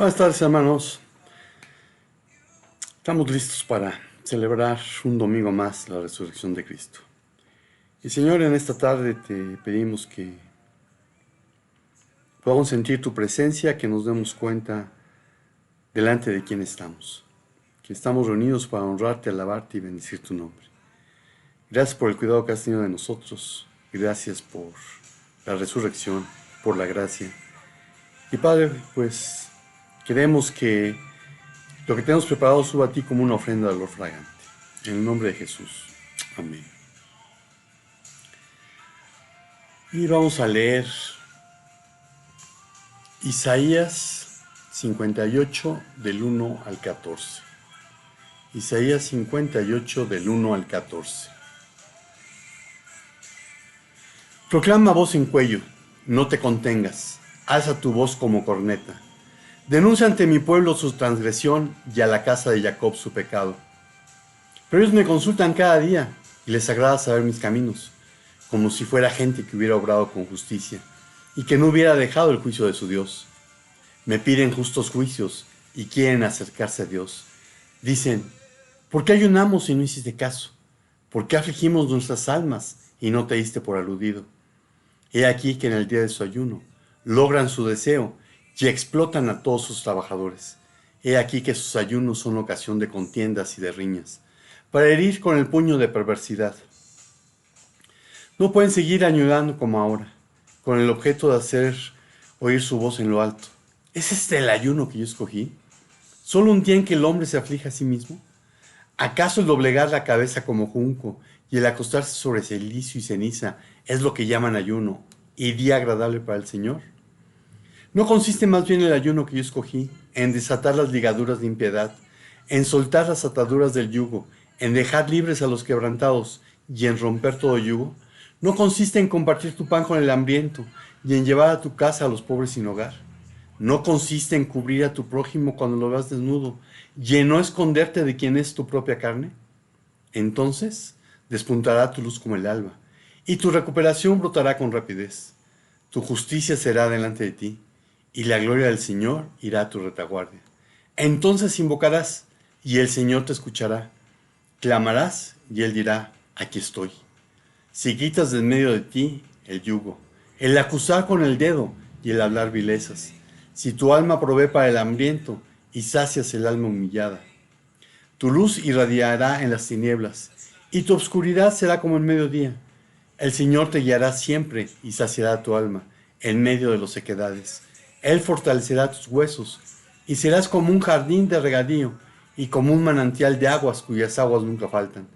Buenas tardes, hermanos. Estamos listos para celebrar un domingo más la resurrección de Cristo. Y Señor, en esta tarde te pedimos que podamos sentir tu presencia, que nos demos cuenta delante de quién estamos. Que estamos reunidos para honrarte, alabarte y bendecir tu nombre. Gracias por el cuidado que has tenido de nosotros. Gracias por la resurrección, por la gracia. Y Padre, pues queremos que lo que tenemos preparado suba a ti como una ofrenda de olor fragante. En el nombre de Jesús. Amén. Y vamos a leer Isaías 58 del 1 al 14. Isaías 58 del 1 al 14. Proclama voz en cuello, no te contengas, alza tu voz como corneta. Denuncia ante mi pueblo su transgresión y a la casa de Jacob su pecado. Pero ellos me consultan cada día y les agrada saber mis caminos, como si fuera gente que hubiera obrado con justicia y que no hubiera dejado el juicio de su Dios. Me piden justos juicios y quieren acercarse a Dios. Dicen, ¿por qué ayunamos y no hiciste caso? ¿Por qué afligimos nuestras almas y no te diste por aludido? He aquí que en el día de su ayuno logran su deseo y explotan a todos sus trabajadores. He aquí que sus ayunos son ocasión de contiendas y de riñas, para herir con el puño de perversidad. No pueden seguir ayunando como ahora, con el objeto de hacer oír su voz en lo alto. ¿Es este el ayuno que yo escogí? ¿Solo un día en que el hombre se aflige a sí mismo? ¿Acaso el doblegar la cabeza como junco y el acostarse sobre cilicio y ceniza es lo que llaman ayuno y día agradable para el Señor? ¿No consiste más bien el ayuno que yo escogí en desatar las ligaduras de impiedad, en soltar las ataduras del yugo, en dejar libres a los quebrantados y en romper todo yugo? ¿No consiste en compartir tu pan con el hambriento y en llevar a tu casa a los pobres sin hogar? ¿No consiste en cubrir a tu prójimo cuando lo veas desnudo y en no esconderte de quien es tu propia carne? Entonces despuntará tu luz como el alba y tu recuperación brotará con rapidez. Tu justicia será delante de ti y la gloria del Señor irá a tu retaguardia. Entonces invocarás y el Señor te escuchará. Clamarás y Él dirá, aquí estoy. Si quitas de en medio de ti el yugo, el acusar con el dedo y el hablar vilezas, si tu alma provee para el hambriento y sacias el alma humillada, tu luz irradiará en las tinieblas y tu obscuridad será como el mediodía. El Señor te guiará siempre y saciará tu alma en medio de las sequedades. Él fortalecerá tus huesos y serás como un jardín de regadío y como un manantial de aguas cuyas aguas nunca faltan.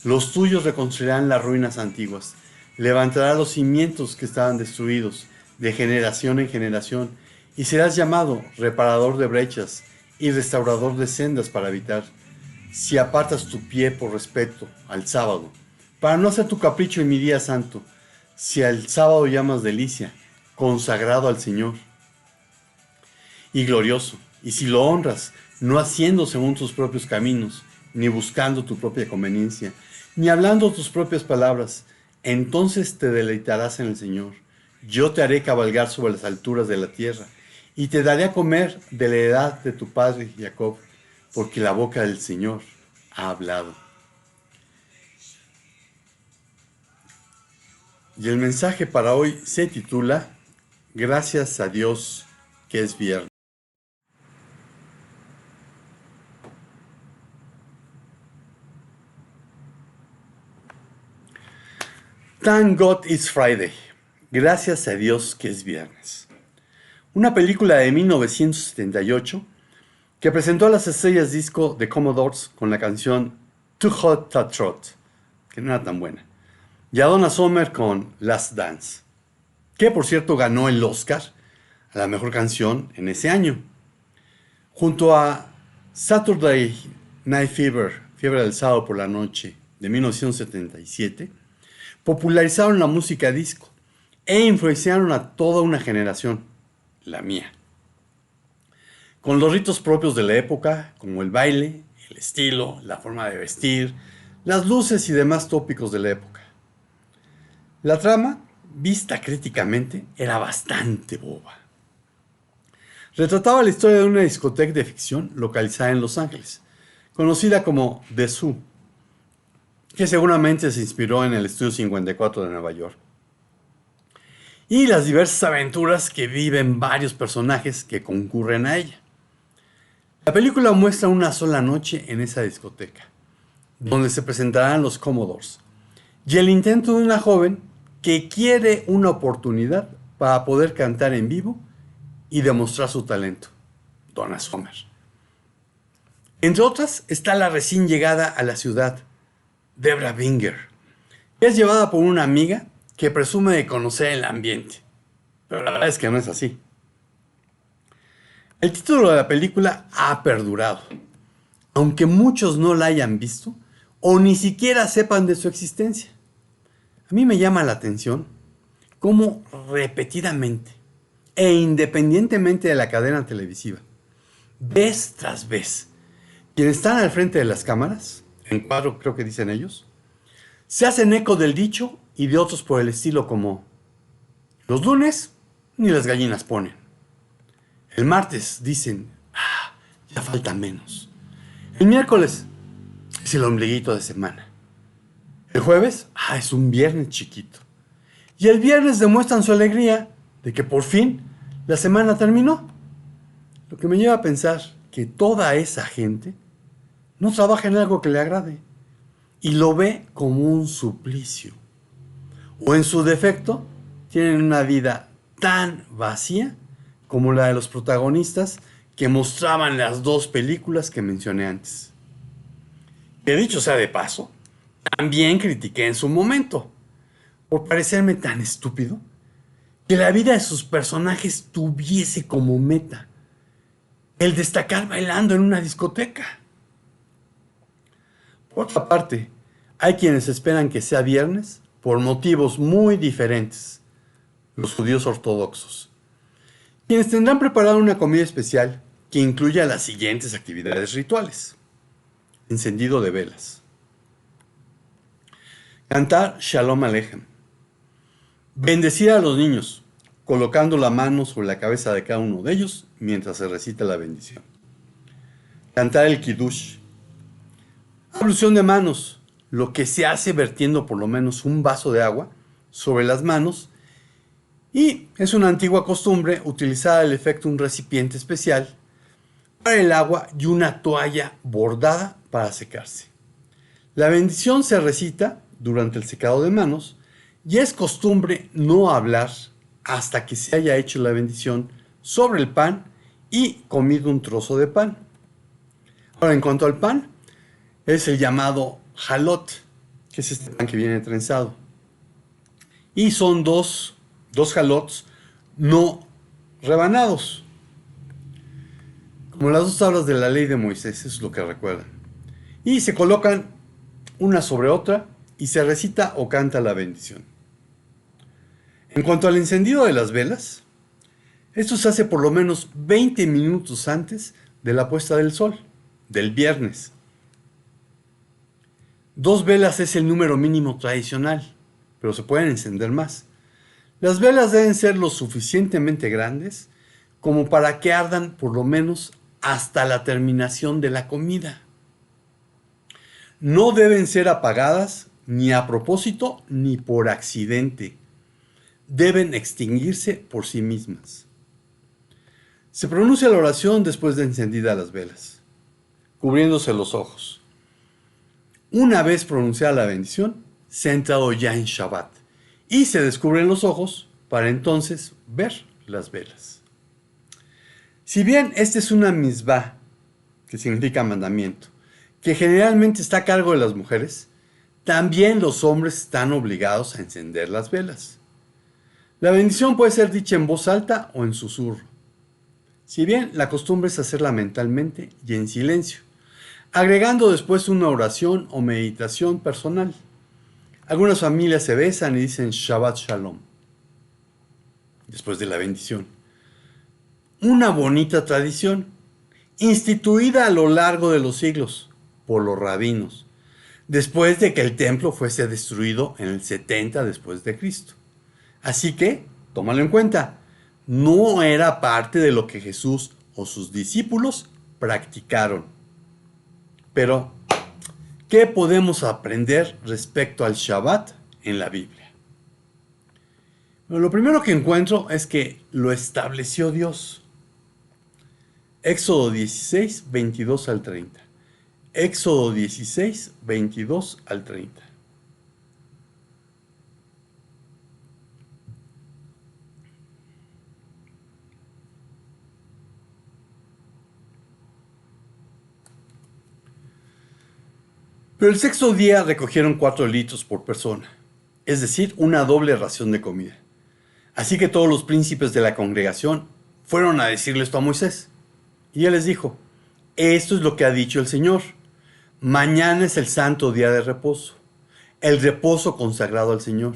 Los tuyos reconstruirán las ruinas antiguas, levantará los cimientos que estaban destruidos de generación en generación y serás llamado reparador de brechas y restaurador de sendas para habitar. Si apartas tu pie por respeto al sábado, para no hacer tu capricho en mi día santo, si al sábado llamas delicia, consagrado al Señor y glorioso, y si lo honras, no haciendo según tus propios caminos, ni buscando tu propia conveniencia, ni hablando tus propias palabras, entonces te deleitarás en el Señor. Yo te haré cabalgar sobre las alturas de la tierra, y te daré a comer de la heredad de tu padre Jacob, porque la boca del Señor ha hablado. Y el mensaje para hoy se titula Gracias a Dios que es viernes. Thank God it's Friday. Gracias a Dios que es viernes. Una película de 1978 que presentó a las estrellas disco de Commodores con la canción Too Hot to Trot, que no era tan buena, y a Donna Summer con Last Dance, que por cierto ganó el Oscar a la mejor canción en ese año. Junto a Saturday Night Fever, Fiebre del Sábado por la Noche, de 1977, popularizaron la música disco e influenciaron a toda una generación, la mía, con los ritos propios de la época, como el baile, el estilo, la forma de vestir, las luces y demás tópicos de la época. La trama, vista críticamente, era bastante boba. Retrataba la historia de una discoteca de ficción localizada en Los Ángeles, conocida como The Zoo, que seguramente se inspiró en el Estudio 54 de Nueva York, y las diversas aventuras que viven varios personajes que concurren a ella. La película muestra una sola noche en esa discoteca, donde se presentarán los Commodores, y el intento de una joven que quiere una oportunidad para poder cantar en vivo y demostrar su talento, Donna Summer. Entre otras está la recién llegada a la ciudad, Debra Winger, que es llevada por una amiga que presume de conocer el ambiente, pero la verdad es que no es así. El título de la película ha perdurado, aunque muchos no la hayan visto o ni siquiera sepan de su existencia. A mí me llama la atención cómo repetidamente e independientemente de la cadena televisiva, vez tras vez, quienes están al frente de las cámaras, en cuadro creo que dicen ellos, se hacen eco del dicho y de otros por el estilo como: los lunes ni las gallinas ponen. El martes dicen: ya falta menos. El miércoles es el ombliguito de semana. El jueves, es un viernes chiquito. Y el viernes demuestran su alegría de que por fin la semana terminó. Lo que me lleva a pensar que toda esa gente no trabaja en algo que le agrade y lo ve como un suplicio. O en su defecto, tienen una vida tan vacía como la de los protagonistas que mostraban las dos películas que mencioné antes. Que dicho sea de paso, también critiqué en su momento, por parecerme tan estúpido, que la vida de sus personajes tuviese como meta el destacar bailando en una discoteca. Por otra parte, hay quienes esperan que sea viernes por motivos muy diferentes: los judíos ortodoxos, quienes tendrán preparada una comida especial que incluya las siguientes actividades rituales: encendido de velas, cantar Shalom Aleichem, bendecir a los niños, colocando la mano sobre la cabeza de cada uno de ellos mientras se recita la bendición, cantar el Kiddush, ablución de manos, lo que se hace vertiendo por lo menos un vaso de agua sobre las manos, y es una antigua costumbre utilizar al efecto un recipiente especial para el agua y una toalla bordada para secarse. La bendición se recita durante el secado de manos y es costumbre no hablar hasta que se haya hecho la bendición sobre el pan y comido un trozo de pan. Ahora, en cuanto al pan, es el llamado jalot, que es este pan que viene trenzado. Y son dos jalots no rebanados, como las dos tablas de la ley de Moisés, eso es lo que recuerdan. Y se colocan una sobre otra y se recita o canta la bendición. En cuanto al encendido de las velas, esto se hace por lo menos 20 minutos antes de la puesta del sol, del viernes. 2 velas es el número mínimo tradicional, pero se pueden encender más. Las velas deben ser lo suficientemente grandes como para que ardan por lo menos hasta la terminación de la comida. No deben ser apagadas ni a propósito ni por accidente. Deben extinguirse por sí mismas. Se pronuncia la oración después de encendidas las velas, cubriéndose los ojos. Una vez pronunciada la bendición, se ha entrado ya en Shabbat y se descubren los ojos para entonces ver las velas. Si bien esta es una misbah, que significa mandamiento, que generalmente está a cargo de las mujeres, también los hombres están obligados a encender las velas. La bendición puede ser dicha en voz alta o en susurro. Si bien la costumbre es hacerla mentalmente y en silencio, agregando después una oración o meditación personal. Algunas familias se besan y dicen Shabbat Shalom después de la bendición. Una bonita tradición, instituida a lo largo de los siglos por los rabinos, después de que el templo fuese destruido en el 70 después de Cristo. Así que, tómalo en cuenta, No era parte de lo que Jesús o sus discípulos practicaron. Pero, ¿qué podemos aprender respecto al Shabbat en la Biblia? Bueno, lo primero que encuentro es que lo estableció Dios. Éxodo 16, 22 al 30. Éxodo 16, 22 al 30. Pero el sexto día recogieron 4 litros por persona, es decir, una doble ración de comida. Así que todos los príncipes de la congregación fueron a decirle esto a Moisés. Y él les dijo, esto es lo que ha dicho el Señor. Mañana es el santo día de reposo, el reposo consagrado al Señor.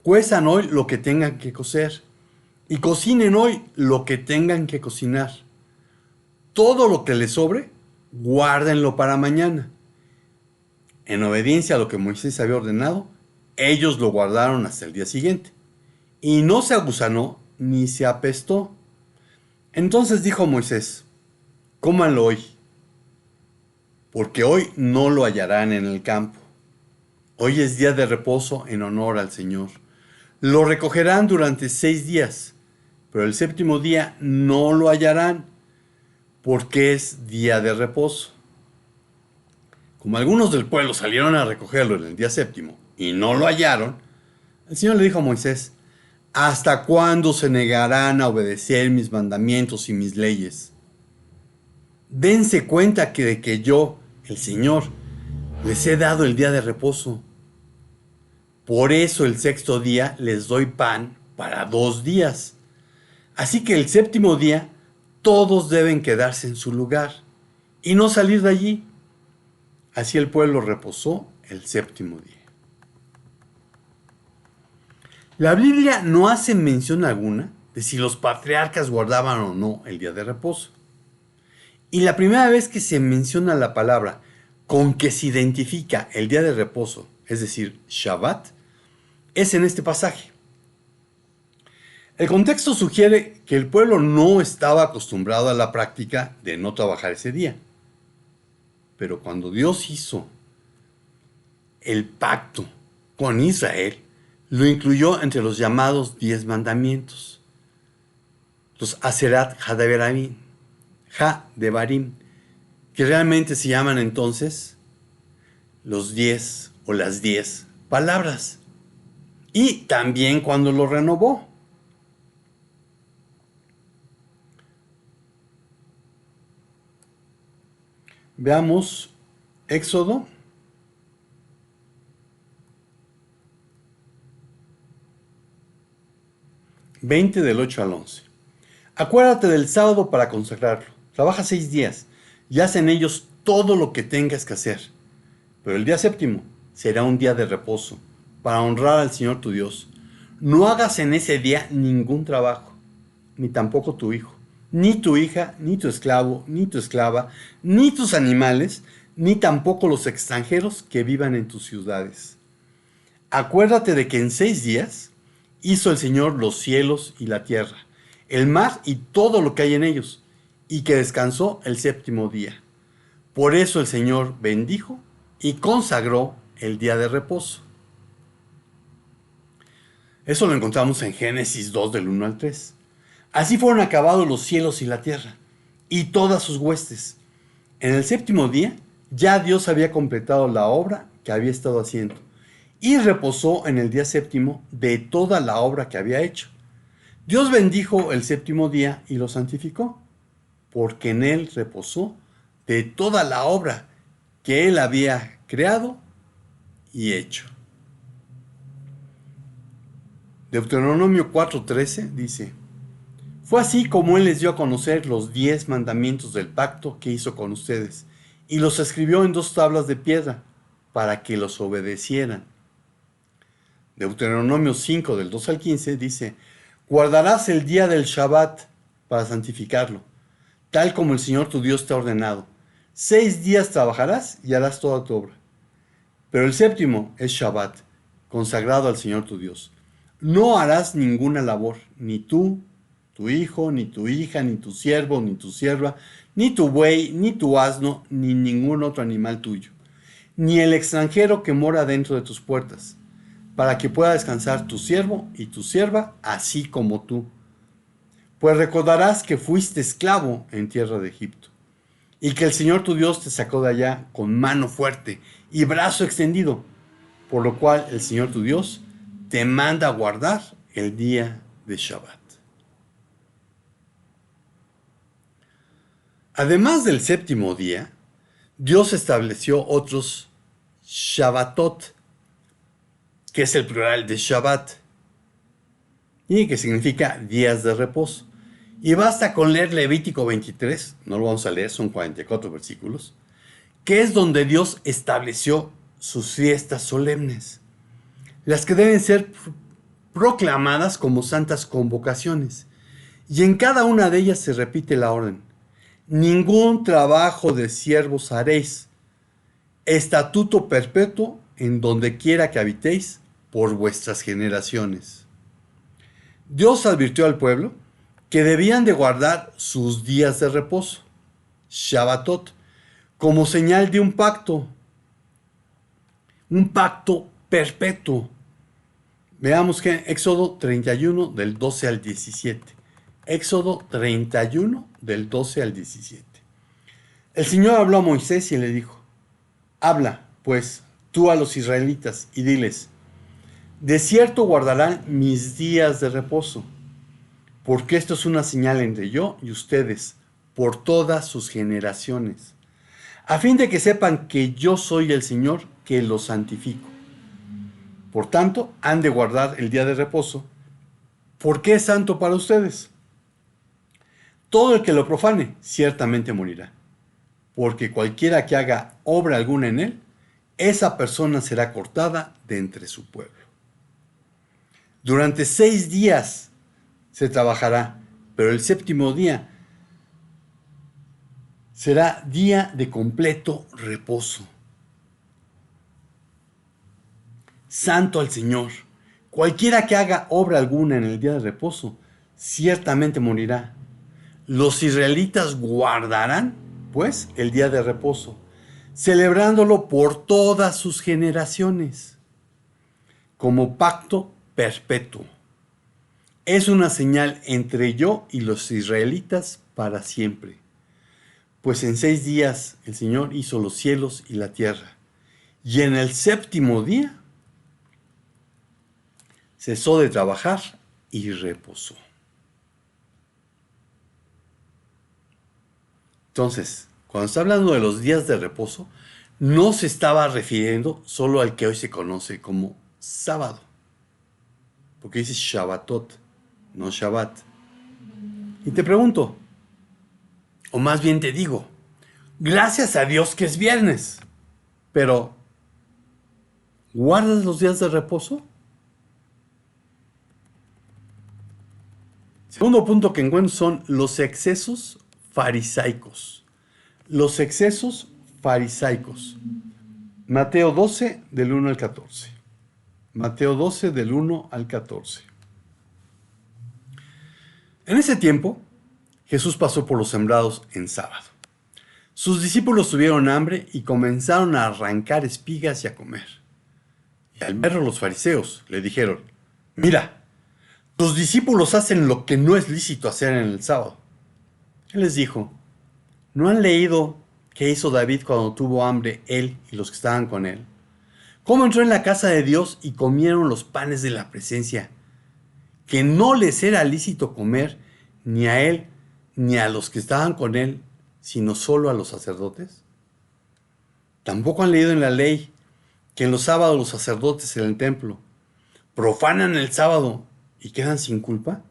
Cuezan hoy lo que tengan que cocer y cocinen hoy lo que tengan que cocinar. Todo lo que les sobre, guárdenlo para mañana. En obediencia a lo que Moisés había ordenado, ellos lo guardaron hasta el día siguiente. Y no se agusanó ni se apestó. Entonces dijo Moisés, cómanlo hoy, porque hoy no lo hallarán en el campo. Hoy es día de reposo en honor al Señor. Lo recogerán durante 6 días, pero el séptimo día no lo hallarán, porque es día de reposo. Como algunos del pueblo salieron a recogerlo en el día séptimo y no lo hallaron, el Señor le dijo a Moisés, ¿hasta cuándo se negarán a obedecer mis mandamientos y mis leyes? Dense cuenta de que yo, el Señor, les he dado el día de reposo. Por eso el sexto día les doy pan para 2 días. Así que el séptimo día todos deben quedarse en su lugar y no salir de allí. Así el pueblo reposó el séptimo día. La Biblia no hace mención alguna de si los patriarcas guardaban o no el día de reposo. Y la primera vez que se menciona la palabra con que se identifica el día de reposo, es decir, Shabbat, es en este pasaje. El contexto sugiere que el pueblo no estaba acostumbrado a la práctica de no trabajar ese día. Pero cuando Dios hizo el pacto con Israel, lo incluyó entre los llamados 10 mandamientos, los Aserat Hadevarim, que realmente se llaman entonces los 10 o las 10 palabras. Y también cuando lo renovó. Veamos Éxodo 20 del 8 al 11. Acuérdate del sábado para consagrarlo. Trabaja 6 días y haz en ellos todo lo que tengas que hacer. Pero el día séptimo será un día de reposo para honrar al Señor tu Dios. No hagas en ese día ningún trabajo, ni tampoco tu hijo, ni tu hija, ni tu esclavo, ni tu esclava, ni tus animales, ni tampoco los extranjeros que vivan en tus ciudades. Acuérdate de que en 6 días hizo el Señor los cielos y la tierra, el mar y todo lo que hay en ellos, y que descansó el séptimo día. Por eso el Señor bendijo y consagró el día de reposo. Eso lo encontramos en Génesis 2 del 1 al 3. Así fueron acabados los cielos y la tierra, y todas sus huestes. En el séptimo día ya Dios había completado la obra que había estado haciendo, y reposó en el día séptimo de toda la obra que había hecho. Dios bendijo el séptimo día y lo santificó, porque en él reposó de toda la obra que él había creado y hecho. Deuteronomio 4:13 dice, fue así como él les dio a conocer los 10 mandamientos del pacto que hizo con ustedes, y los escribió en 2 tablas de piedra, para que los obedecieran. Deuteronomio 5 del 2 al 15 dice, guardarás el día del Shabbat para santificarlo, tal como el Señor tu Dios te ha ordenado. 6 días trabajarás y harás toda tu obra. Pero el séptimo es Shabbat, consagrado al Señor tu Dios. No harás ninguna labor, ni tú, tu hijo, ni tu hija, ni tu siervo, ni tu sierva, ni tu buey, ni tu asno, ni ningún otro animal tuyo, ni el extranjero que mora dentro de tus puertas, para que pueda descansar tu siervo y tu sierva, así como tú. Pues recordarás que fuiste esclavo en tierra de Egipto, y que el Señor tu Dios te sacó de allá con mano fuerte y brazo extendido, por lo cual el Señor tu Dios te manda guardar el día de Shabbat. Además del séptimo día, Dios estableció otros Shabbatot, que es el plural de Shabbat, y que significa días de reposo. Y basta con leer Levítico 23, no lo vamos a leer, son 44 versículos, que es donde Dios estableció sus fiestas solemnes, las que deben ser proclamadas como santas convocaciones. Y en cada una de ellas se repite la orden: ningún trabajo de siervos haréis, estatuto perpetuo en donde quiera que habitéis por vuestras generaciones. Dios advirtió al pueblo que debían de guardar sus días de reposo, Shabbatot, como señal de un pacto perpetuo. Veamos que Éxodo 31 del 12 al 17. Éxodo 31 del 12 al 17. El Señor habló a Moisés y le dijo: habla, pues, tú a los israelitas y diles: de cierto guardarán mis días de reposo, porque esto es una señal entre yo y ustedes por todas sus generaciones, a fin de que sepan que yo soy el Señor que los santifico. Por tanto, han de guardar el día de reposo, porque es santo para ustedes. Todo el que lo profane ciertamente morirá, porque cualquiera que haga obra alguna en él, esa persona será cortada de entre su pueblo. Durante 6 días se trabajará, pero el séptimo día será día de completo reposo. Santo al Señor. Cualquiera que haga obra alguna en el día de reposo, ciertamente morirá. Los israelitas guardarán, pues, el día de reposo, celebrándolo por todas sus generaciones, como pacto perpetuo. Es una señal entre yo y los israelitas para siempre. Pues en 6 días el Señor hizo los cielos y la tierra, y en el séptimo día cesó de trabajar y reposó. Entonces, cuando está hablando de los días de reposo, no se estaba refiriendo solo al que hoy se conoce como sábado, porque dice Shabbatot, no Shabbat. Y te pregunto, o más bien te digo, gracias a Dios que es viernes, pero ¿guardas los días de reposo? Segundo punto que encuentro son los excesos farisaicos. Los excesos farisaicos. Mateo 12 del 1 al 14. Mateo 12 del 1 al 14. En ese tiempo, Jesús pasó por los sembrados en sábado. Sus discípulos tuvieron hambre y comenzaron a arrancar espigas y a comer. Y al verlo los fariseos le dijeron: mira, tus discípulos hacen lo que no es lícito hacer en el sábado. Él les dijo: ¿no han leído qué hizo David cuando tuvo hambre él y los que estaban con él? ¿Cómo entró en la casa de Dios y comieron los panes de la presencia, que no les era lícito comer ni a él ni a los que estaban con él, sino solo a los sacerdotes? ¿Tampoco han leído en la ley que en los sábados los sacerdotes en el templo profanan el sábado y quedan sin culpa?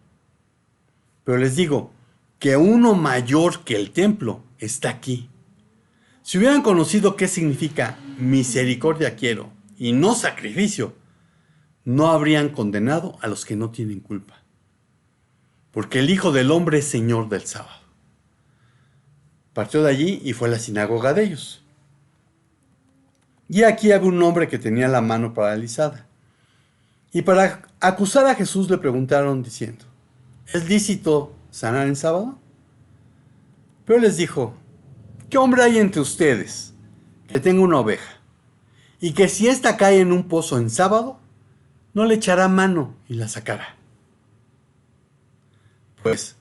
Pero les digo que uno mayor que el templo está aquí. Si hubieran conocido qué significa misericordia quiero y no sacrificio, no habrían condenado a los que no tienen culpa. Porque el Hijo del Hombre es Señor del sábado. Partió de allí y fue a la sinagoga de ellos. Y aquí había un hombre que tenía la mano paralizada. Y para acusar a Jesús le preguntaron diciendo: ¿es lícito sanar en sábado? Pero les dijo, ¿qué hombre hay entre ustedes que tenga una oveja y que si ésta cae en un pozo en sábado, no le echará mano y la sacará? Pues,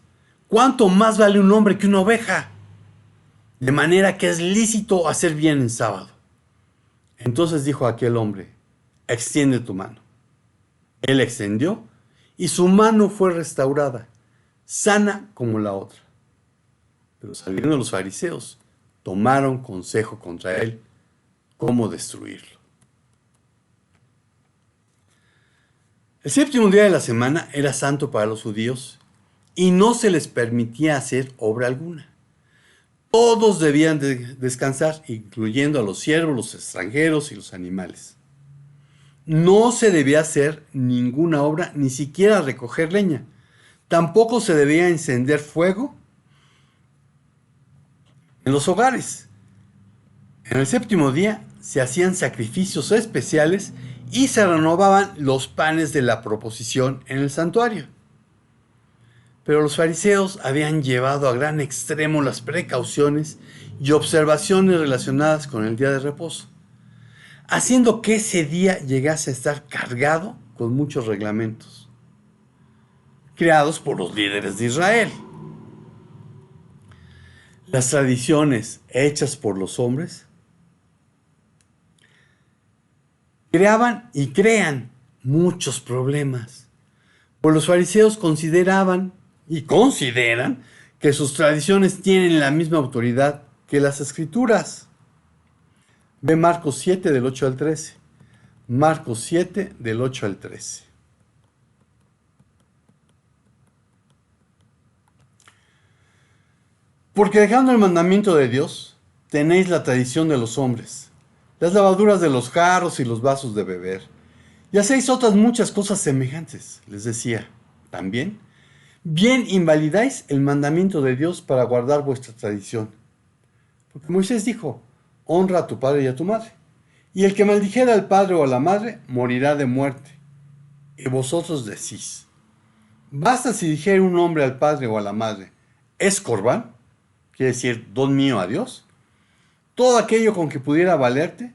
¿cuánto más vale un hombre que una oveja? De manera que es lícito hacer bien en sábado. Entonces dijo aquel hombre, extiende tu mano. Él extendió y su mano fue restaurada, sana como la otra. Pero saliendo los fariseos, tomaron consejo contra él, cómo destruirlo. El séptimo día de la semana era santo para los judíos y no se les permitía hacer obra alguna. Todos debían descansar, incluyendo a los siervos, los extranjeros y los animales. No se debía hacer ninguna obra, ni siquiera recoger leña. Tampoco se debía encender fuego en los hogares. En el séptimo día se hacían sacrificios especiales y se renovaban los panes de la proposición en el santuario. Pero los fariseos habían llevado a gran extremo las precauciones y observaciones relacionadas con el día de reposo, haciendo que ese día llegase a estar cargado con muchos reglamentos, creados por los líderes de Israel. Las tradiciones hechas por los hombres creaban y crean muchos problemas, pues los fariseos consideraban y consideran que sus tradiciones tienen la misma autoridad que las escrituras. Ve Marcos 7 del 8 al 13. Marcos 7 del 8 al 13. Porque dejando el mandamiento de Dios, tenéis la tradición de los hombres, las lavaduras de los jarros y los vasos de beber, y hacéis otras muchas cosas semejantes. Les decía, también, bien invalidáis el mandamiento de Dios para guardar vuestra tradición. Porque Moisés dijo, honra a tu padre y a tu madre, y el que maldijera al padre o a la madre morirá de muerte. Y vosotros decís, basta si dijere un hombre al padre o a la madre, es corbán, quiere decir don mío a Dios, todo aquello con que pudiera valerte,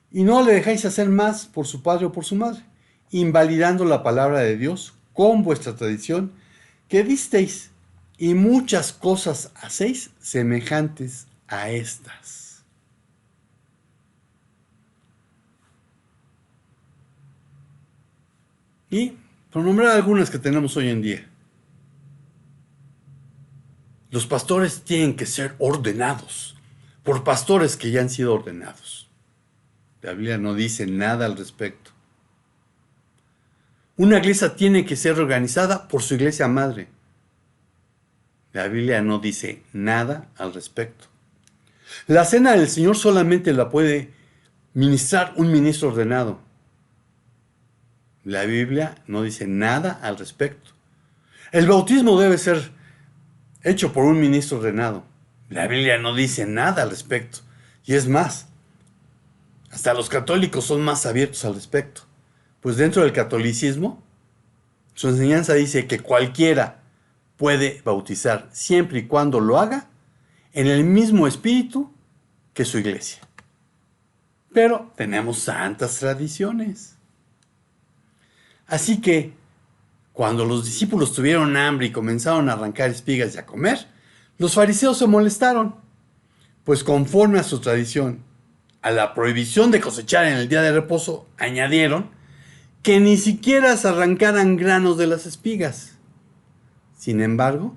y no le dejáis hacer más por su padre o por su madre, invalidando la palabra de Dios con vuestra tradición que disteis, y muchas cosas hacéis semejantes a estas. Y por nombrar algunas que tenemos hoy en día. Los pastores tienen que ser ordenados por pastores que ya han sido ordenados. La Biblia no dice nada al respecto. Una iglesia tiene que ser organizada por su iglesia madre. La Biblia no dice nada al respecto. La cena del Señor solamente la puede ministrar un ministro ordenado. La Biblia no dice nada al respecto. El bautismo debe ser hecho por un ministro ordenado. La Biblia no dice nada al respecto. Y es más, hasta los católicos son más abiertos al respecto. Pues dentro del catolicismo, su enseñanza dice que cualquiera puede bautizar siempre y cuando lo haga en el mismo espíritu que su iglesia. Pero tenemos santas tradiciones. Así que, cuando los discípulos tuvieron hambre y comenzaron a arrancar espigas y a comer, los fariseos se molestaron, pues conforme a su tradición, a la prohibición de cosechar en el día de reposo, añadieron que ni siquiera se arrancaran granos de las espigas. Sin embargo,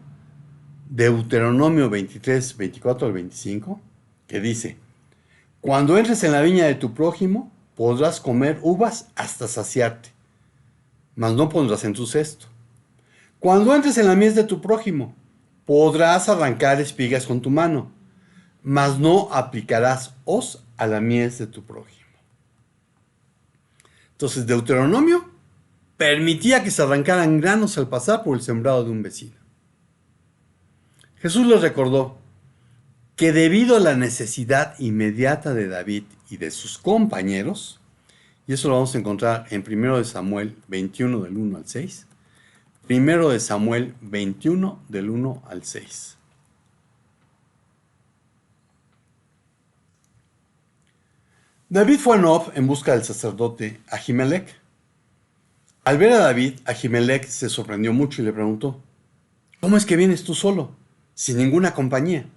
Deuteronomio 23, 24 al 25, que dice, cuando entres en la viña de tu prójimo, podrás comer uvas hasta saciarte, mas no pondrás en tu cesto. Cuando entres en la mies de tu prójimo, podrás arrancar espigas con tu mano, mas no aplicarás hoz a la mies de tu prójimo. Entonces, Deuteronomio permitía que se arrancaran granos al pasar por el sembrado de un vecino. Jesús les recordó que debido a la necesidad inmediata de David y de sus compañeros, y eso lo vamos a encontrar en 1 Samuel 21 del 1 al 6, Primero de Samuel 21, del 1 al 6. David fue a Nob en busca del sacerdote Ahimelech. Al ver a David, Ahimelech se sorprendió mucho y le preguntó: ¿Cómo es que vienes tú solo, sin ninguna compañía?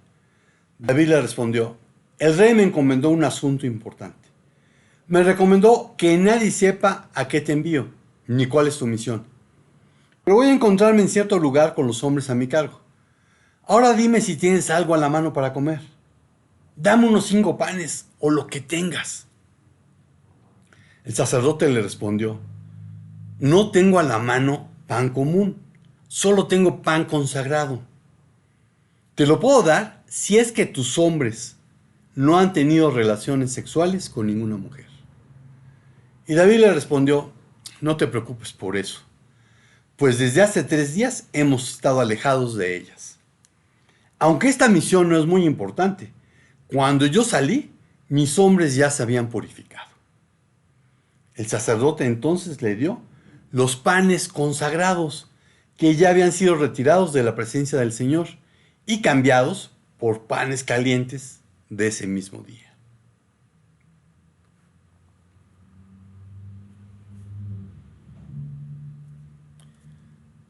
David le respondió: El rey me encomendó un asunto importante. Me recomendó que nadie sepa a qué te envío, ni cuál es tu misión. Pero voy a encontrarme en cierto lugar con los hombres a mi cargo. Ahora dime si tienes algo a la mano para comer. Dame unos 5 panes o lo que tengas. El sacerdote le respondió: No tengo a la mano pan común, solo tengo pan consagrado. Te lo puedo dar si es que tus hombres no han tenido relaciones sexuales con ninguna mujer. Y David le respondió: No te preocupes por eso, pues desde hace 3 días hemos estado alejados de ellas. Aunque esta misión no es muy importante, cuando yo salí, mis hombres ya se habían purificado. El sacerdote entonces le dio los panes consagrados que ya habían sido retirados de la presencia del Señor y cambiados por panes calientes de ese mismo día.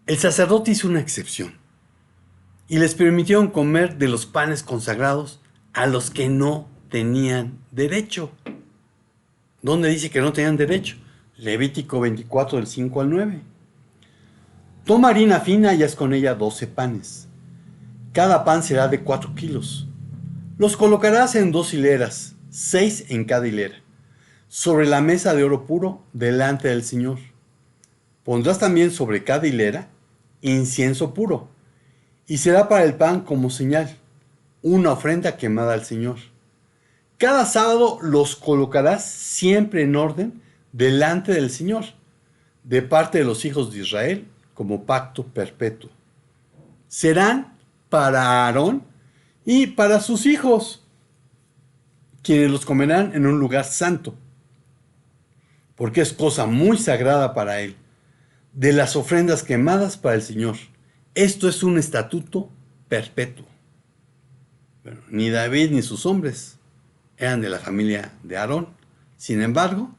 El sacerdote hizo una excepción y les permitieron comer de los panes consagrados a los que no tenían derecho. ¿Dónde dice que no tenían derecho? Levítico 24 del 5 al 9. Toma harina fina y haz con ella 12 panes. Cada pan será de 4 kilos. Los colocarás en 2 hileras, 6 en cada hilera, sobre la mesa de oro puro delante del Señor. Pondrás también sobre cada hilera incienso puro, y será para el pan como señal, una ofrenda quemada al Señor. Cada sábado los colocarás siempre en orden delante del Señor, de parte de los hijos de Israel, como pacto perpetuo. Serán para Aarón y para sus hijos, quienes los comerán en un lugar santo, porque es cosa muy sagrada para él, de las ofrendas quemadas para el Señor. Esto es un estatuto perpetuo. Bueno, ni David ni sus hombres eran de la familia de Aarón. Sin embargo,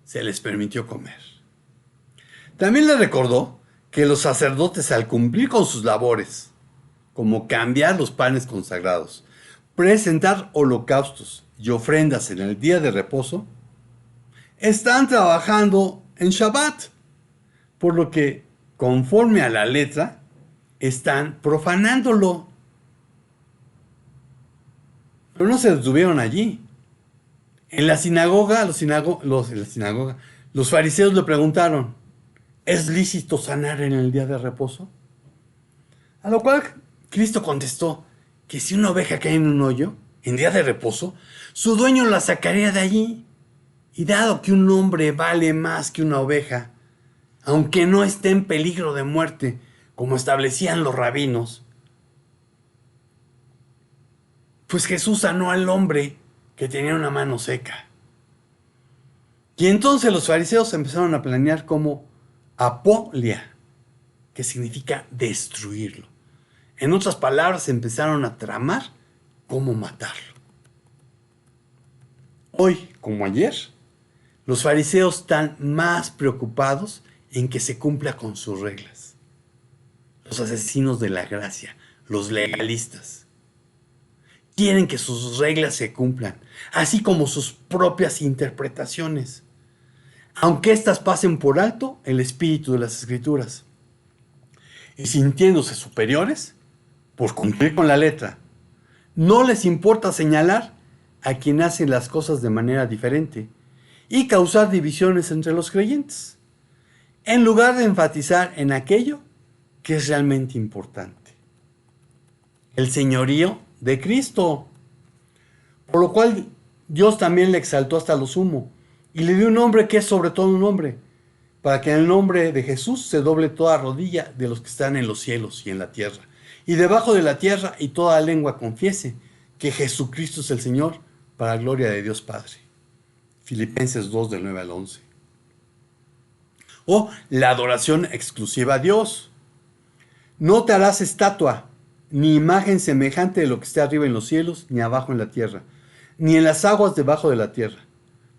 se les permitió comer. También le recordó que los sacerdotes, al cumplir con sus labores, como cambiar los panes consagrados, presentar holocaustos y ofrendas en el día de reposo, están trabajando en Shabbat, por lo que, conforme a la letra, están profanándolo. Pero no se detuvieron allí. En la sinagoga, los fariseos le preguntaron: ¿es lícito sanar en el día de reposo? A lo cual Cristo contestó que si una oveja cae en un hoyo, en día de reposo, su dueño la sacaría de allí. Y dado que un hombre vale más que una oveja, aunque no esté en peligro de muerte, como establecían los rabinos, pues Jesús sanó al hombre que tenía una mano seca. Y entonces los fariseos empezaron a planear cómo apolia, que significa destruirlo. En otras palabras, empezaron a tramar cómo matarlo. Hoy, como ayer, los fariseos están más preocupados en que se cumpla con sus reglas. Los asesinos de la gracia, los legalistas, quieren que sus reglas se cumplan, así como sus propias interpretaciones, aunque éstas pasen por alto el espíritu de las Escrituras. Y sintiéndose superiores por cumplir con la letra, no les importa señalar a quien hace las cosas de manera diferente y causar divisiones entre los creyentes, en lugar de enfatizar en aquello que es realmente importante: el señorío de Cristo. Por lo cual Dios también le exaltó hasta lo sumo y le dio un nombre que es sobre todo un nombre, para que en el nombre de Jesús se doble toda rodilla de los que están en los cielos y en la tierra, y debajo de la tierra, y toda lengua confiese que Jesucristo es el Señor, para gloria de Dios Padre. Filipenses 2 del 9 al 11. O la adoración exclusiva a Dios. No te harás estatua, ni imagen semejante de lo que esté arriba en los cielos, ni abajo en la tierra, ni en las aguas debajo de la tierra.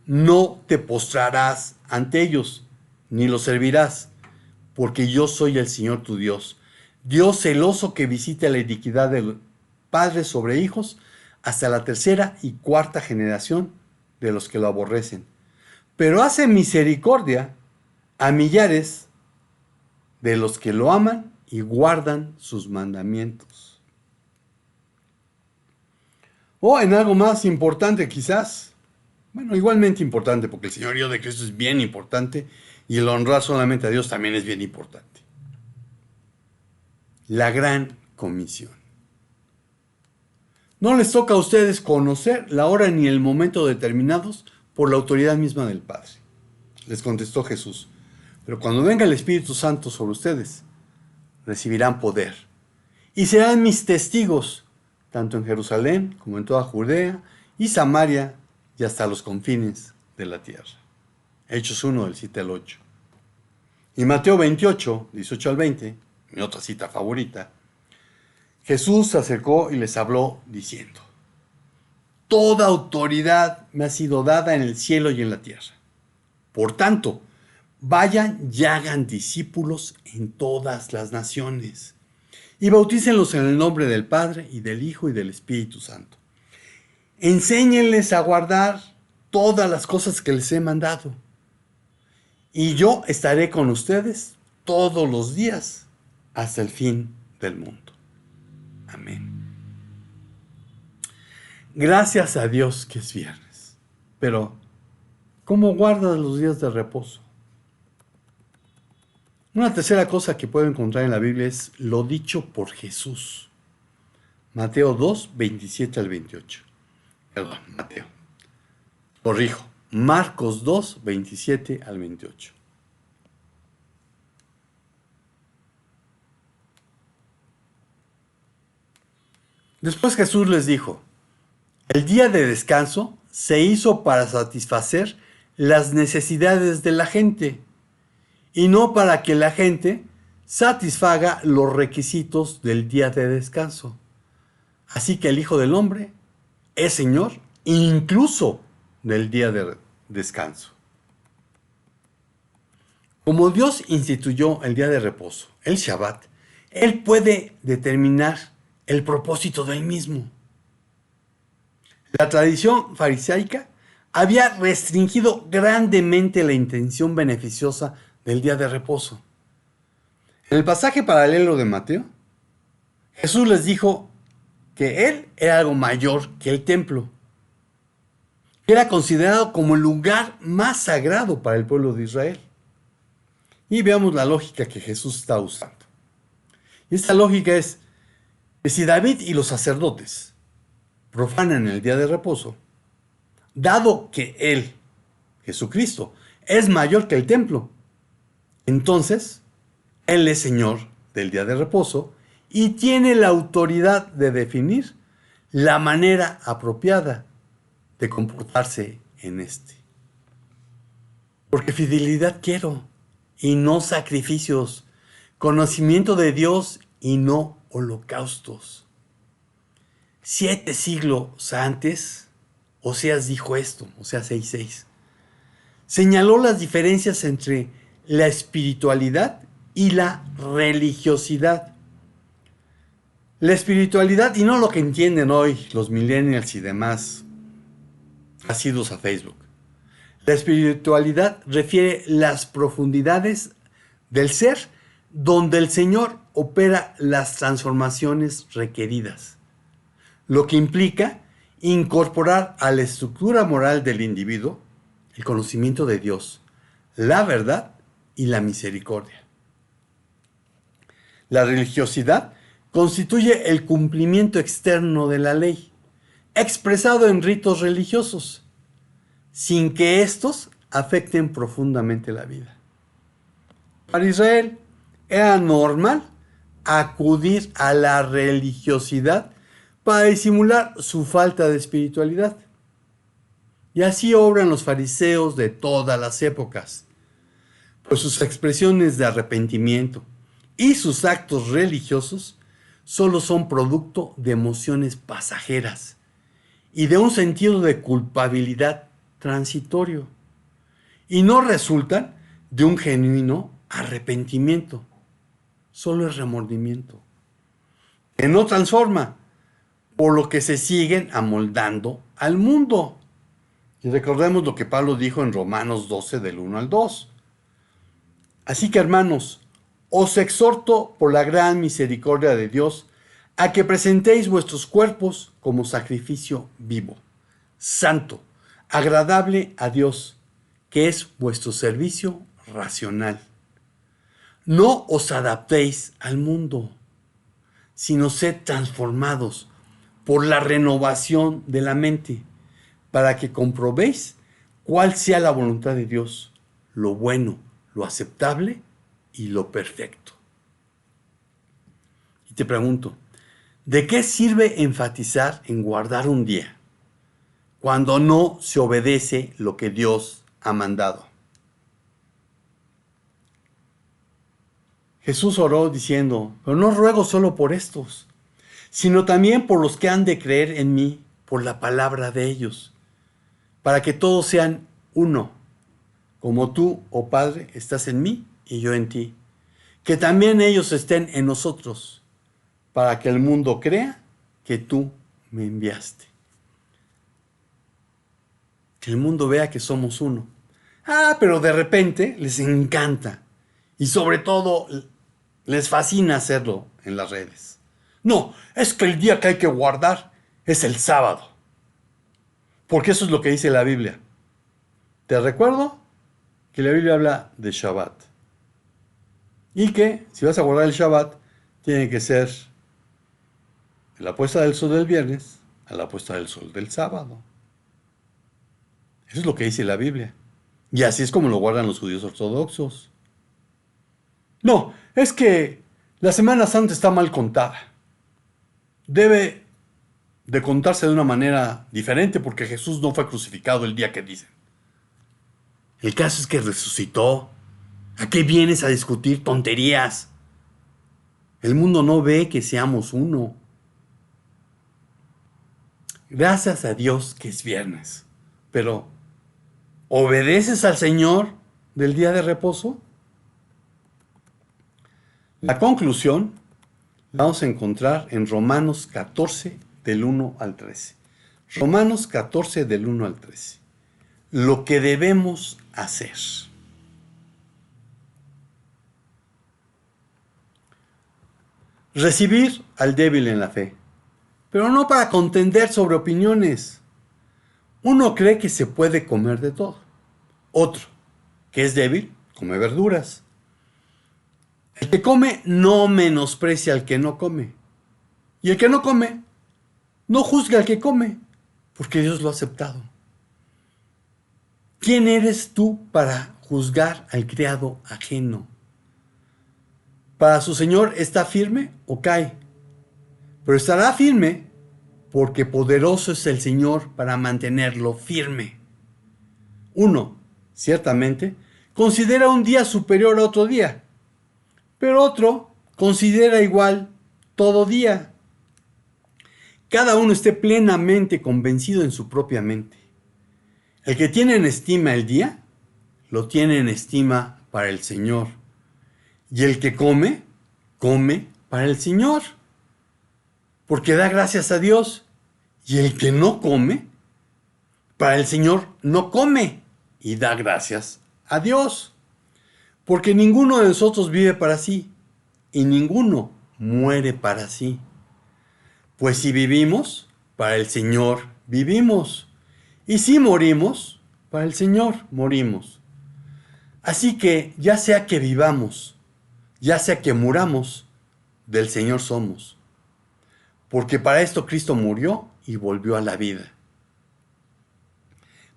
No te postrarás ante ellos, ni los servirás, porque yo soy el Señor tu Dios, Dios celoso que visita la iniquidad de padres sobre hijos hasta la tercera y cuarta generación de los que lo aborrecen. Pero hace misericordia a millares de los que lo aman y guardan sus mandamientos. O en algo más importante quizás, bueno, igualmente importante, porque el señorío de Cristo es bien importante y el honrar solamente a Dios también es bien importante. La gran comisión. No les toca a ustedes conocer la hora ni el momento determinados por la autoridad misma del Padre. Les contestó Jesús, pero cuando venga el Espíritu Santo sobre ustedes, recibirán poder y serán mis testigos, tanto en Jerusalén como en toda Judea y Samaria y hasta los confines de la tierra. Hechos 1, del 7 al 8. Y Mateo 28, 18 al 20, mi otra cita favorita, Jesús se acercó y les habló diciendo: toda autoridad me ha sido dada en el cielo y en la tierra. Por tanto, vayan y hagan discípulos en todas las naciones y bautícenlos en el nombre del Padre y del Hijo y del Espíritu Santo. Enséñenles a guardar todas las cosas que les he mandado. Y yo estaré con ustedes todos los días hasta el fin del mundo. Amén. Gracias a Dios que es viernes. Pero, ¿cómo guardas los días de reposo? Una tercera cosa que puedo encontrar en la Biblia es lo dicho por Jesús. Mateo 2, 27 al 28. Perdón, Mateo. Corrijo. Marcos 2, 27 al 28. Después Jesús les dijo: el día de descanso se hizo para satisfacer las necesidades de la gente y no para que la gente satisfaga los requisitos del día de descanso. Así que el Hijo del Hombre es Señor incluso del día de descanso. Como Dios instituyó el día de reposo, el Shabbat, Él puede determinar el propósito del mismo. La tradición farisaica había restringido grandemente la intención beneficiosa del día de reposo. En el pasaje paralelo de Mateo, Jesús les dijo que Él era algo mayor que el templo. Era considerado como el lugar más sagrado para el pueblo de Israel. Y veamos la lógica que Jesús está usando. Y esta lógica es que si David y los sacerdotes profanan el día de reposo, dado que Él, Jesucristo, es mayor que el templo, entonces Él es Señor del día de reposo y tiene la autoridad de definir la manera apropiada de comportarse en este. Porque fidelidad quiero y no sacrificios, conocimiento de Dios y no holocaustos. 7 siglos antes, Oseas dijo esto, Oseas 6:6. Señaló las diferencias entre la espiritualidad y la religiosidad. La espiritualidad, y no lo que entienden hoy los millennials y demás asiduos a Facebook. La espiritualidad refiere las profundidades del ser donde el Señor opera las transformaciones requeridas, lo que implica incorporar a la estructura moral del individuo el conocimiento de Dios, la verdad y la misericordia. La religiosidad constituye el cumplimiento externo de la ley, expresado en ritos religiosos, sin que estos afecten profundamente la vida. Para Israel era normal acudir a la religiosidad para disimular su falta de espiritualidad. Y así obran los fariseos de todas las épocas. pues sus expresiones de arrepentimiento y sus actos religiosos solo son producto de emociones pasajeras y de un sentido de culpabilidad transitorio, y no resultan de un genuino arrepentimiento, solo es remordimiento, que no transforma, por lo que se siguen amoldando al mundo. Y recordemos lo que Pablo dijo en Romanos 12 del 1 al 2. Así que, hermanos, os exhorto por la gran misericordia de Dios a que presentéis vuestros cuerpos como sacrificio vivo, santo, agradable a Dios, que es vuestro servicio racional. No os adaptéis al mundo, sino sed transformados por la renovación de la mente, para que comprobéis cuál sea la voluntad de Dios, lo bueno, lo aceptable y lo perfecto. Y te pregunto, ¿de qué sirve enfatizar en guardar un día cuando no se obedece lo que Dios ha mandado? Jesús oró diciendo, pero no ruego solo por estos, sino también por los que han de creer en mí por la palabra de ellos, para que todos sean uno, como tú, oh Padre, estás en mí y yo en ti, que también ellos estén en nosotros, para que el mundo crea que tú me enviaste. Que el mundo vea que somos uno. Pero de repente les encanta, y sobre todo les fascina hacerlo en las redes. No, es que el día que hay que guardar es el sábado, porque eso es lo que dice la Biblia. Te recuerdo que la Biblia habla de Shabbat, y que si vas a guardar el Shabbat, tiene que ser de la puesta del sol del viernes a la puesta del sol del sábado. Eso es lo que dice la Biblia. Y así es como lo guardan los judíos ortodoxos. No, es que la Semana Santa está mal contada. Debe de contarse de una manera diferente porque Jesús no fue crucificado el día que dicen. El caso es que resucitó. ¿A qué vienes a discutir tonterías? El mundo no ve que seamos uno. Gracias a Dios que es viernes. Pero, ¿obedeces al Señor del día de reposo? La conclusión la vamos a encontrar en Romanos 14 del 1 al 13. Romanos 14 del 1 al 13. Lo que debemos hacer. Recibir al débil en la fe, pero no para contender sobre opiniones. Uno cree que se puede comer de todo. Otro, que es débil, come verduras. El que come no menosprecia al que no come. Y el que no come no juzga al que come, porque Dios lo ha aceptado. ¿Quién eres tú para juzgar al criado ajeno? Para su Señor está firme o cae, pero estará firme porque poderoso es el Señor para mantenerlo firme. Uno, ciertamente, considera un día superior a otro día, pero otro considera igual todo día. Cada uno esté plenamente convencido en su propia mente. El que tiene en estima el día, lo tiene en estima para el Señor. Y el que come, come para el Señor, porque da gracias a Dios. Y el que no come, para el Señor no come y da gracias a Dios. Porque ninguno de nosotros vive para sí y ninguno muere para sí. Pues si vivimos, para el Señor vivimos. Y si morimos, para el Señor morimos. Así que ya sea que vivamos, ya sea que muramos, del Señor somos. Porque para esto Cristo murió y volvió a la vida.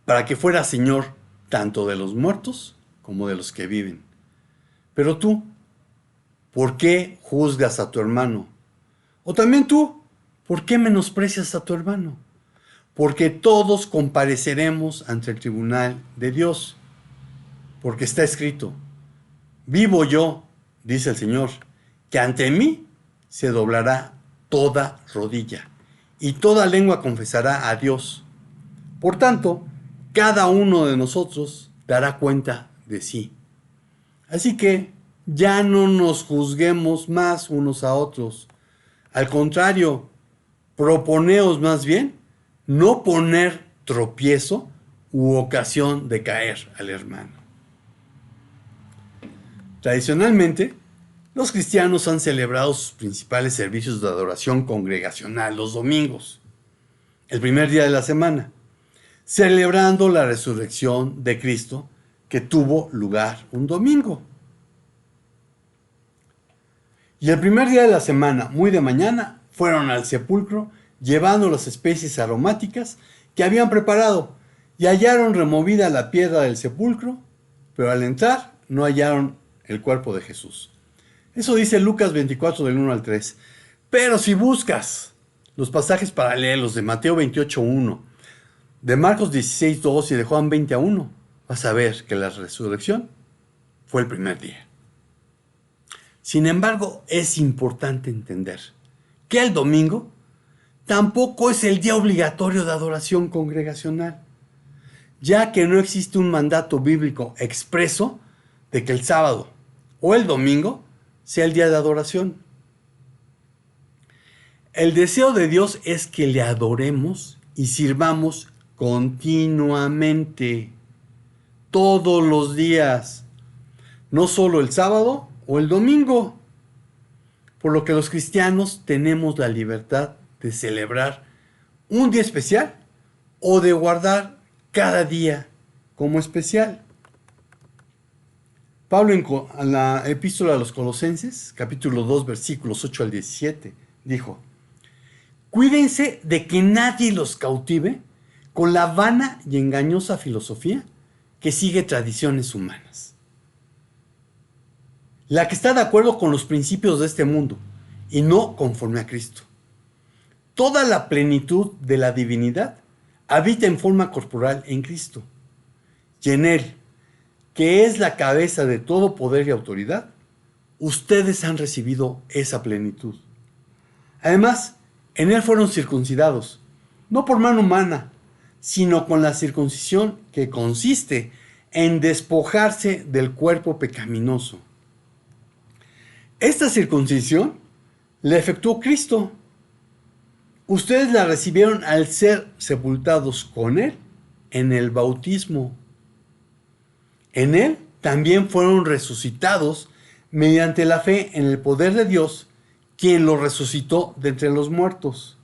Para que fuera Señor tanto de los muertos como de los que viven. Pero tú, ¿por qué juzgas a tu hermano? O también tú, ¿por qué menosprecias a tu hermano? Porque todos compareceremos ante el tribunal de Dios. Porque está escrito, Vivo yo, dice el Señor, que ante mí se doblará toda rodilla y toda lengua confesará a Dios. Por tanto, cada uno de nosotros dará cuenta de sí. Así que ya no nos juzguemos más unos a otros. Al contrario, proponeos más bien no poner tropiezo u ocasión de caer al hermano. Tradicionalmente, los cristianos han celebrado sus principales servicios de adoración congregacional los domingos, el primer día de la semana, celebrando la resurrección de Cristo que tuvo lugar un domingo. Y el primer día de la semana, muy de mañana, fueron al sepulcro llevando las especies aromáticas que habían preparado y hallaron removida la piedra del sepulcro, pero al entrar no hallaron el cuerpo de Jesús. Eso dice Lucas 24 del 1 al 3. Pero si buscas los pasajes paralelos de Mateo 28:1, de Marcos 16:2 y de Juan 20:1, vas a ver que la resurrección fue el primer día. Sin embargo, es importante entender que el domingo tampoco es el día obligatorio de adoración congregacional, ya que no existe un mandato bíblico expreso de que el sábado o el domingo sea el día de adoración. El deseo de Dios es que le adoremos y sirvamos continuamente, todos los días, no solo el sábado o el domingo, por lo que los cristianos tenemos la libertad de celebrar un día especial o de guardar cada día como especial. Pablo en la epístola a los Colosenses, capítulo 2, versículos 8 al 17, dijo: cuídense de que nadie los cautive con la vana y engañosa filosofía que sigue tradiciones humanas, la que está de acuerdo con los principios de este mundo y no conforme a Cristo. Toda la plenitud de la divinidad habita en forma corporal en Cristo, y en Él, que es la cabeza de todo poder y autoridad, ustedes han recibido esa plenitud. Además, en Él fueron circuncidados, no por mano humana, sino con la circuncisión que consiste en despojarse del cuerpo pecaminoso. Esta circuncisión la efectuó Cristo. Ustedes la recibieron al ser sepultados con Él en el bautismo. En Él también fueron resucitados mediante la fe en el poder de Dios, quien lo resucitó de entre los muertos.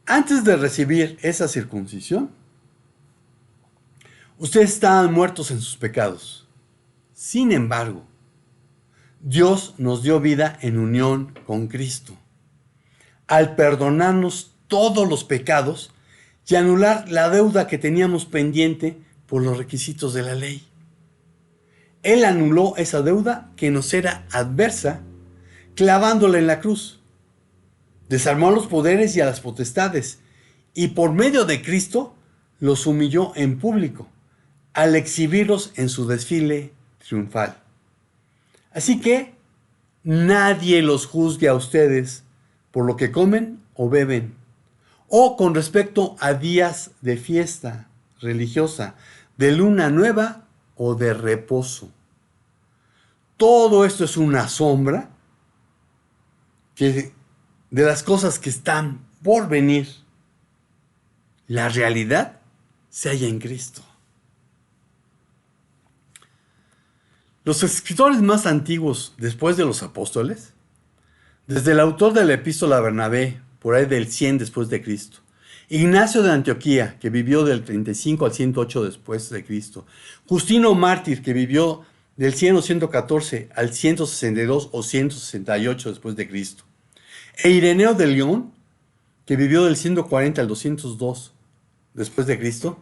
Antes de recibir esa circuncisión, ustedes estaban muertos en sus pecados. Sin embargo, Dios nos dio vida en unión con Cristo, al perdonarnos todos los pecados y anular la deuda que teníamos pendiente por los requisitos de la ley. Él anuló esa deuda que nos era adversa, clavándola en la cruz. Desarmó a los poderes y a las potestades, y por medio de Cristo los humilló en público, al exhibirlos en su desfile triunfal. Así que nadie los juzgue a ustedes por lo que comen o beben, o con respecto a días de fiesta religiosa, de luna nueva o de reposo. Todo esto es una sombra de las cosas que están por venir. La realidad se halla en Cristo. Los escritores más antiguos después de los apóstoles, desde el autor de la epístola a Bernabé, por ahí del 100 después de Cristo, Ignacio de Antioquía, que vivió del 35 al 108 después de Cristo, Justino Mártir, que vivió del 100 o 114 al 162 o 168 después de Cristo, e Ireneo de León, que vivió del 140 al 202 después de Cristo,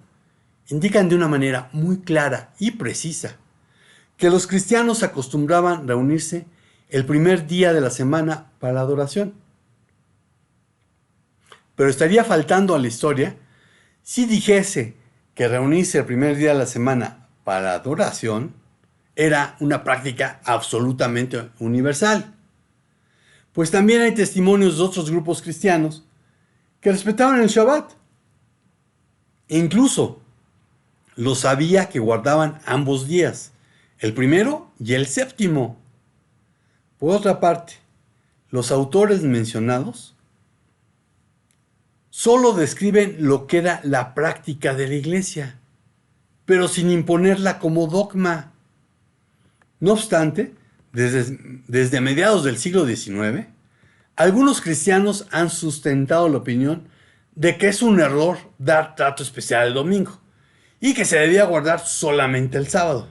indican de una manera muy clara y precisa que los cristianos acostumbraban reunirse el primer día de la semana para la adoración. Pero estaría faltando a la historia si dijese que reunirse el primer día de la semana para la adoración era una práctica absolutamente universal. Pues también hay testimonios de otros grupos cristianos que respetaban el Shabbat. E incluso lo sabía que guardaban ambos días, el primero y el séptimo. Por otra parte, los autores mencionados solo describen lo que era la práctica de la iglesia, pero sin imponerla como dogma. No obstante, desde mediados del siglo XIX, algunos cristianos han sustentado la opinión de que es un error dar trato especial el domingo y que se debía guardar solamente el sábado.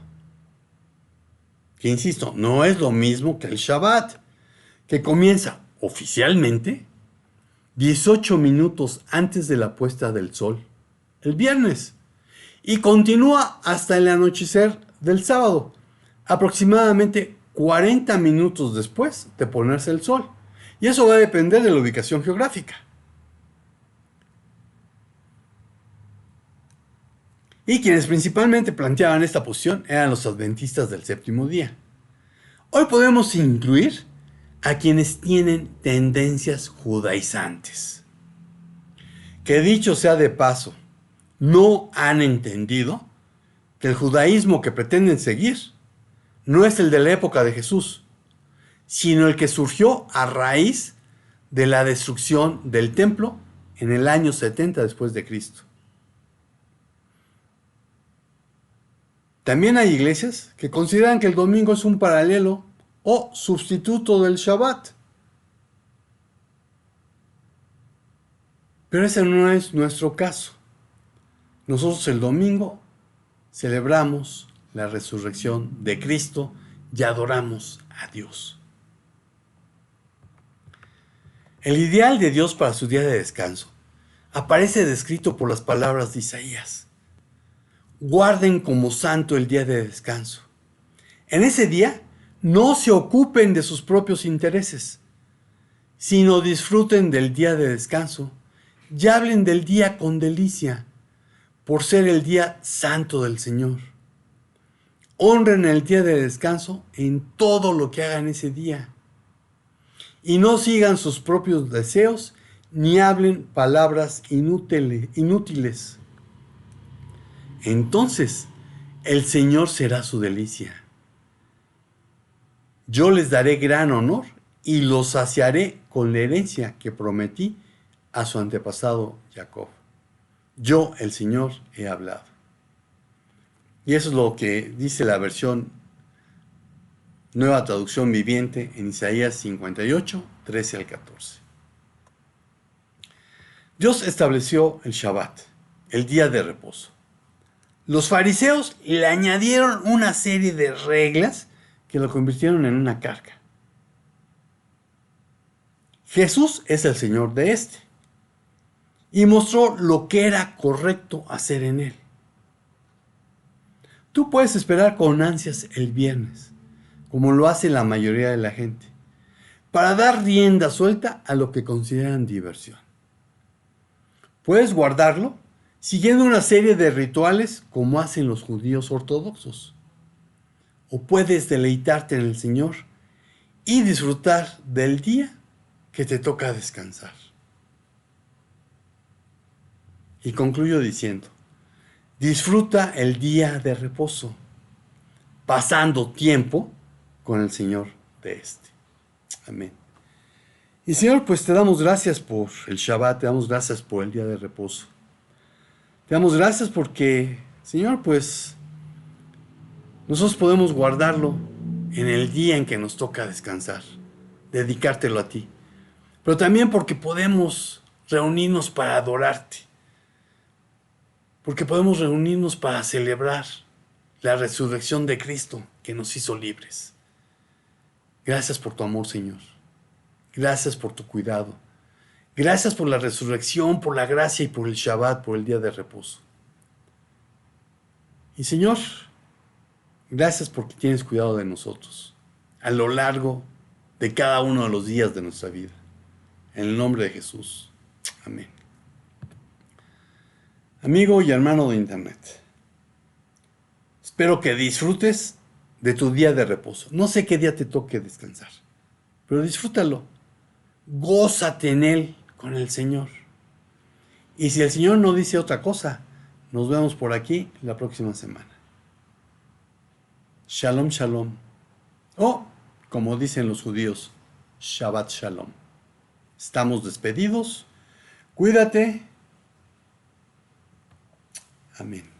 Que insisto, no es lo mismo que el Shabbat, que comienza oficialmente 18 minutos antes de la puesta del sol, el viernes, y continúa hasta el anochecer del sábado, aproximadamente 40 minutos después de ponerse el sol. Y eso va a depender de la ubicación geográfica. Y quienes principalmente planteaban esta posición eran los adventistas del séptimo día. Hoy podemos incluir a quienes tienen tendencias judaizantes, que dicho sea de paso, no han entendido que el judaísmo que pretenden seguir no es el de la época de Jesús, sino el que surgió a raíz de la destrucción del templo en el año 70 después de Cristo. También hay iglesias que consideran que el domingo es un paralelo o sustituto del Shabbat. Pero ese no es nuestro caso. Nosotros el domingo celebramos la resurrección de Cristo y adoramos a Dios. El ideal de Dios para su día de descanso aparece descrito por las palabras de Isaías. Guarden como santo el día de descanso. En ese día no se ocupen de sus propios intereses, sino disfruten del día de descanso y hablen del día con delicia, por ser el día santo del Señor. Honren el día de descanso en todo lo que hagan ese día. Y no sigan sus propios deseos ni hablen palabras inútiles. Entonces el Señor será su delicia. Yo les daré gran honor y los saciaré con la herencia que prometí a su antepasado Jacob. Yo, el Señor, he hablado. Y eso es lo que dice la versión Nueva Traducción Viviente en Isaías 58, 13 al 14. Dios estableció el Shabbat, el día de reposo. Los fariseos le añadieron una serie de reglas que lo convirtieron en una carga. Jesús es el Señor de este y mostró lo que era correcto hacer en él. Tú puedes esperar con ansias el viernes, como lo hace la mayoría de la gente, para dar rienda suelta a lo que consideran diversión. Puedes guardarlo siguiendo una serie de rituales como hacen los judíos ortodoxos. O puedes deleitarte en el Señor y disfrutar del día que te toca descansar. Y concluyo diciendo, disfruta el día de reposo, pasando tiempo con el Señor de este. Amén. Y Señor, pues te damos gracias por el Shabbat, te damos gracias por el día de reposo. Te damos gracias porque, Señor, pues nosotros podemos guardarlo en el día en que nos toca descansar, dedicártelo a ti. Pero también porque podemos reunirnos para adorarte, porque podemos reunirnos para celebrar la resurrección de Cristo que nos hizo libres. Gracias por tu amor, Señor. Gracias por tu cuidado. Gracias por la resurrección, por la gracia y por el Shabbat, por el día de reposo. Y Señor, gracias porque tienes cuidado de nosotros a lo largo de cada uno de los días de nuestra vida. En el nombre de Jesús. Amén. Amigo y hermano de Internet, espero que disfrutes de tu día de reposo. No sé qué día te toque descansar, pero disfrútalo. Gózate en él con el Señor. Y si el Señor no dice otra cosa, nos vemos por aquí la próxima semana. Shalom, shalom. O, como dicen los judíos, Shabbat shalom. Estamos despedidos. Cuídate. Amén.